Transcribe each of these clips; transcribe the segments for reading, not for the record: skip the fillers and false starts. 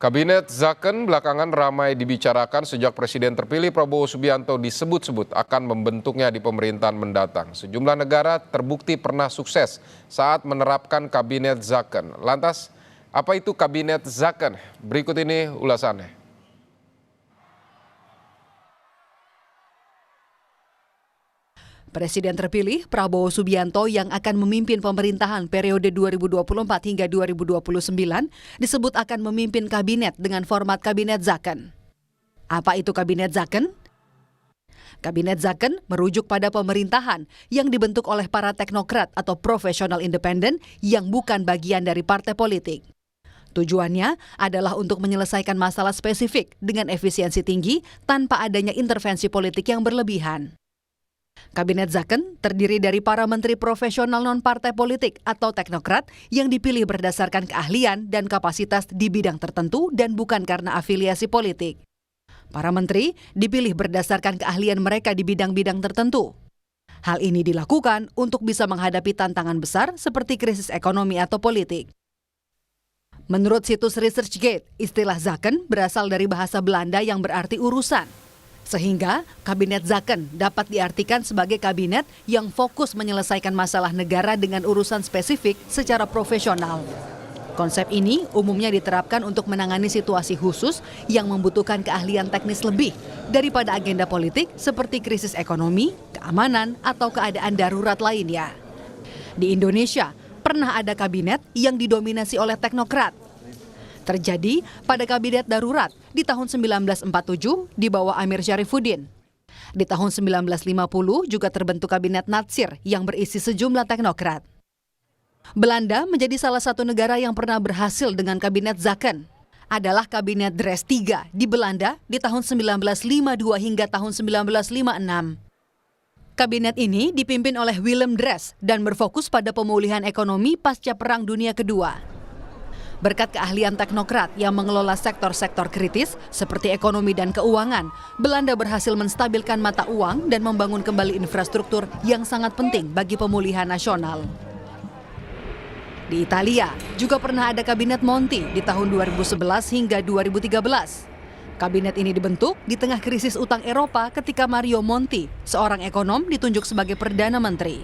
Kabinet Zaken belakangan ramai dibicarakan sejak Presiden terpilih Prabowo Subianto disebut-sebut akan membentuknya di pemerintahan mendatang. Sejumlah negara terbukti pernah sukses saat menerapkan Kabinet Zaken. Lantas, apa itu Kabinet Zaken? Berikut ini ulasannya. Presiden terpilih Prabowo Subianto yang akan memimpin pemerintahan periode 2024 hingga 2029 disebut akan memimpin kabinet dengan format Kabinet Zaken. Apa itu Kabinet Zaken? Kabinet Zaken merujuk pada pemerintahan yang dibentuk oleh para teknokrat atau profesional independen yang bukan bagian dari partai politik. Tujuannya adalah untuk menyelesaikan masalah spesifik dengan efisiensi tinggi tanpa adanya intervensi politik yang berlebihan. Kabinet Zaken terdiri dari para menteri profesional non-partai politik atau teknokrat yang dipilih berdasarkan keahlian dan kapasitas di bidang tertentu dan bukan karena afiliasi politik. Para menteri dipilih berdasarkan keahlian mereka di bidang-bidang tertentu. Hal ini dilakukan untuk bisa menghadapi tantangan besar seperti krisis ekonomi atau politik. Menurut situs ResearchGate, istilah Zaken berasal dari bahasa Belanda yang berarti urusan. Sehingga Kabinet Zaken dapat diartikan sebagai kabinet yang fokus menyelesaikan masalah negara dengan urusan spesifik secara profesional. Konsep ini umumnya diterapkan untuk menangani situasi khusus yang membutuhkan keahlian teknis lebih daripada agenda politik seperti krisis ekonomi, keamanan, atau keadaan darurat lainnya. Di Indonesia, pernah ada kabinet yang didominasi oleh teknokrat. Terjadi pada Kabinet Darurat di tahun 1947 di bawah Amir Syarifuddin. Di tahun 1950 juga terbentuk Kabinet Natsir yang berisi sejumlah teknokrat. Belanda menjadi salah satu negara yang pernah berhasil dengan Kabinet Zaken. Adalah Kabinet Drees III di Belanda di tahun 1952 hingga tahun 1956. Kabinet ini dipimpin oleh Willem Drees dan berfokus pada pemulihan ekonomi pasca Perang Dunia Kedua. Berkat keahlian teknokrat yang mengelola sektor-sektor kritis seperti ekonomi dan keuangan, Belanda berhasil menstabilkan mata uang dan membangun kembali infrastruktur yang sangat penting bagi pemulihan nasional. Di Italia juga pernah ada Kabinet Monti di tahun 2011 hingga 2013. Kabinet ini dibentuk di tengah krisis utang Eropa ketika Mario Monti, seorang ekonom, ditunjuk sebagai Perdana Menteri.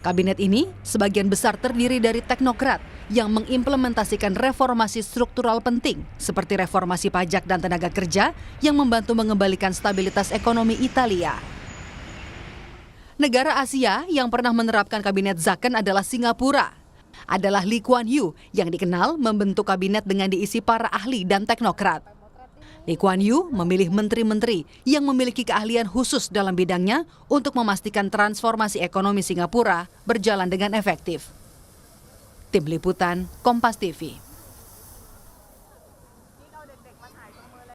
Kabinet ini sebagian besar terdiri dari teknokrat yang mengimplementasikan reformasi struktural penting seperti reformasi pajak dan tenaga kerja yang membantu mengembalikan stabilitas ekonomi Italia. Negara Asia yang pernah menerapkan Kabinet Zaken adalah Singapura. Adalah Lee Kuan Yew yang dikenal membentuk kabinet dengan diisi para ahli dan teknokrat. Lee Kuan Yew memilih menteri-menteri yang memiliki keahlian khusus dalam bidangnya untuk memastikan transformasi ekonomi Singapura berjalan dengan efektif. Tim Liputan, Kompas TV.